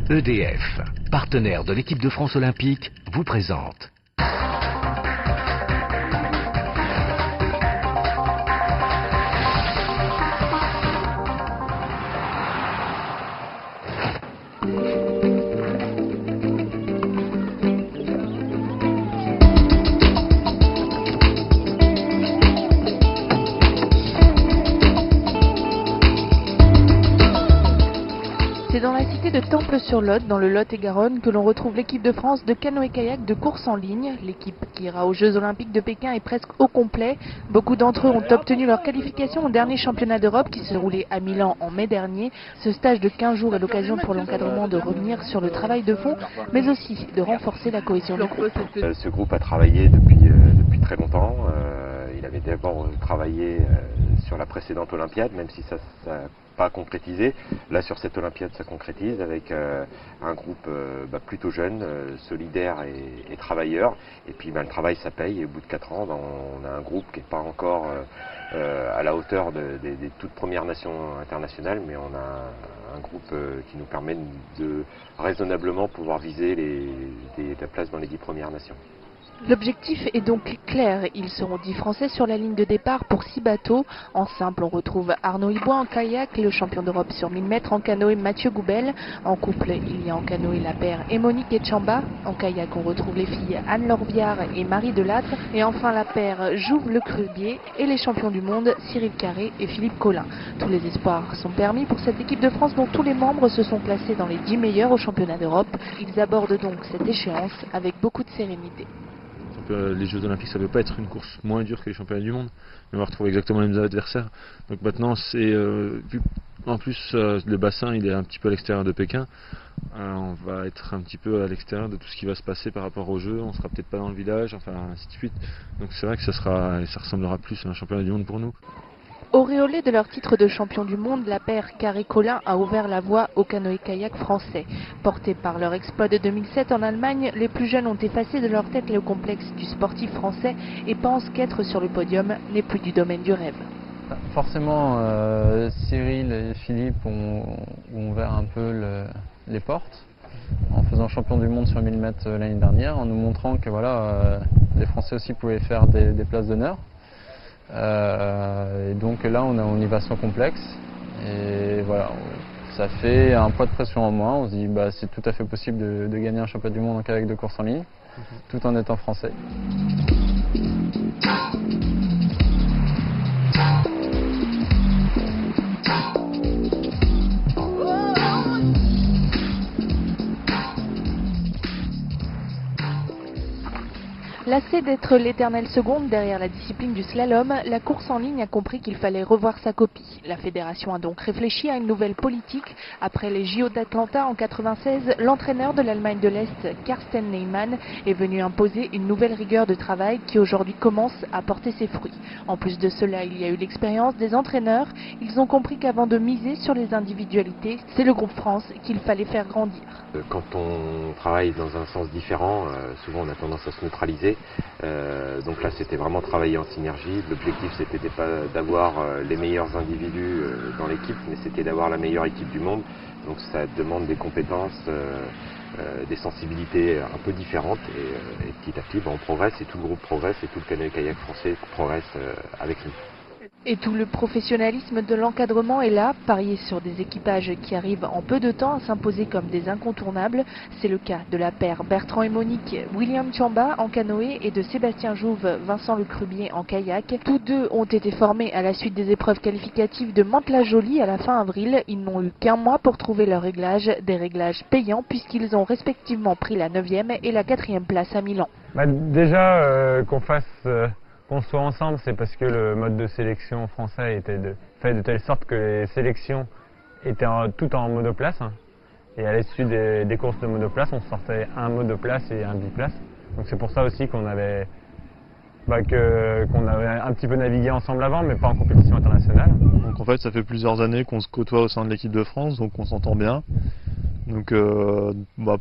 EDF, partenaire de l'équipe de France olympique, vous présente. C'est dans la cité de Temple-sur-Lot, dans le Lot-et-Garonne, que l'on retrouve l'équipe de France de canoë-kayak de course en ligne. L'équipe qui ira aux Jeux Olympiques de Pékin est presque au complet. Beaucoup d'entre eux ont obtenu leur qualification au dernier championnat d'Europe qui se déroulait à Milan en mai dernier. Ce stage de 15 jours est l'occasion pour l'encadrement de revenir sur le travail de fond, mais aussi de renforcer la cohésion du groupe. Ce groupe a travaillé depuis très longtemps. Il avait d'abord travaillé sur la précédente Olympiade, même si ça pas concrétisé. Là, sur cette Olympiade, ça concrétise avec un groupe plutôt jeune, solidaire et travailleur. Et puis le travail, ça paye. Et au bout de 4 ans, on a un groupe qui n'est pas encore à la hauteur des toutes premières nations internationales, mais on a un groupe qui nous permet de raisonnablement pouvoir viser la place dans les 10 premières nations. L'objectif est donc clair, ils seront 10 Français sur la ligne de départ pour 6 bateaux. En simple, on retrouve Arnaud Ibois en kayak, le champion d'Europe sur 1000 mètres, en canoë Mathieu Goubel. En couple, il y a en canoë la paire Monique Etchamba. En kayak, on retrouve les filles Anne-Laure Viard et Marie Delattre. Et enfin la paire Jouve Le Crubier et les champions du monde Cyril Carré et Philippe Collin. Tous les espoirs sont permis pour cette équipe de France dont tous les membres se sont classés dans les 10 meilleurs au championnat d'Europe. Ils abordent donc cette échéance avec beaucoup de sérénité. Les Jeux Olympiques, ça ne peut pas être une course moins dure que les championnats du monde, mais on va retrouver exactement les mêmes adversaires. Donc maintenant, vu en plus le bassin il est un petit peu à l'extérieur de Pékin, on va être un petit peu à l'extérieur de tout ce qui va se passer par rapport aux Jeux. On sera peut-être pas dans le village, enfin ainsi de suite. Donc c'est vrai que ça ressemblera plus à un championnat du monde pour nous. Auréolés de leur titre de champion du monde, la paire Carré-Collin a ouvert la voie au canoë-kayak français. Portés par leur exploit de 2007 en Allemagne, les plus jeunes ont effacé de leur tête le complexe du sportif français et pensent qu'être sur le podium n'est plus du domaine du rêve. Forcément, Cyril et Philippe ont ouvert un peu les portes en faisant champion du monde sur 1000 mètres l'année dernière, en nous montrant que voilà, les Français aussi pouvaient faire des places d'honneur. Et donc là on y va sans complexe et voilà, ça fait un poids de pression en moins. On se dit c'est tout à fait possible de gagner un championnat du monde en kayak de course en ligne tout en étant français. Lassée d'être l'éternelle seconde derrière la discipline du slalom, la course en ligne a compris qu'il fallait revoir sa copie. La fédération a donc réfléchi à une nouvelle politique. Après les JO d'Atlanta en 1996, l'entraîneur de l'Allemagne de l'Est, Carsten Neyman, est venu imposer une nouvelle rigueur de travail qui aujourd'hui commence à porter ses fruits. En plus de cela, il y a eu l'expérience des entraîneurs. Ils ont compris qu'avant de miser sur les individualités, c'est le groupe France qu'il fallait faire grandir. Quand on travaille dans un sens différent, souvent on a tendance à se neutraliser. Donc là c'était vraiment travailler en synergie. L'objectif c'était pas d'avoir les meilleurs individus dans l'équipe, mais c'était d'avoir la meilleure équipe du monde. Donc ça demande des compétences, des sensibilités un peu différentes et petit à petit on progresse et tout le groupe progresse et tout le canoë-kayak français progresse avec nous. Et tout le professionnalisme de l'encadrement est là, parier sur des équipages qui arrivent en peu de temps à s'imposer comme des incontournables. C'est le cas de la paire Bertrand et Monique, William Thiamba en canoë et de Sébastien Jouve, Vincent Le Crubier en kayak. Tous deux ont été formés à la suite des épreuves qualificatives de Mantes-la-Jolie à la fin avril. Ils n'ont eu qu'un mois pour trouver leur réglage, des réglages payants puisqu'ils ont respectivement pris la 9e et la 4e place à Milan. Déjà qu'on soit ensemble, c'est parce que le mode de sélection français était fait de telle sorte que les sélections étaient tout en monoplace. Et à l'issue des courses de monoplace, on sortait un monoplace et un biplace. Donc c'est pour ça aussi qu'on avait un petit peu navigué ensemble avant, mais pas en compétition internationale. Donc en fait, ça fait plusieurs années qu'on se côtoie au sein de l'équipe de France, donc on s'entend bien. Donc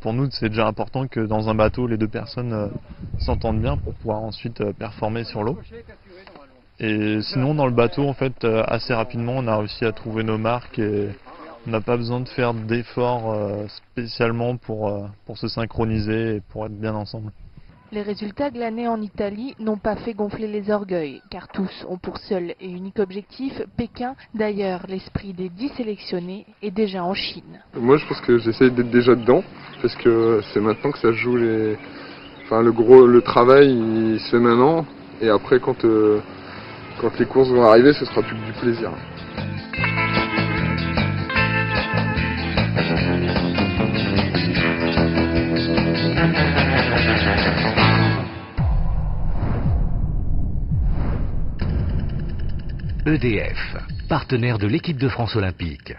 pour nous c'est déjà important que dans un bateau les deux personnes s'entendent bien pour pouvoir ensuite performer sur l'eau. Et sinon dans le bateau en fait assez rapidement on a réussi à trouver nos marques et On n'a pas besoin de faire d'efforts spécialement pour se synchroniser et pour être bien ensemble. Les résultats glanés en Italie n'ont pas fait gonfler les orgueils, car tous ont pour seul et unique objectif Pékin. D'ailleurs, l'esprit des 10 sélectionnés est déjà en Chine. Moi, je pense que j'essaye d'être déjà dedans, parce que c'est maintenant que ça joue le travail, il se fait maintenant, et après, quand les courses vont arriver, ce sera plus que du plaisir. EDF, partenaire de l'équipe de France olympique.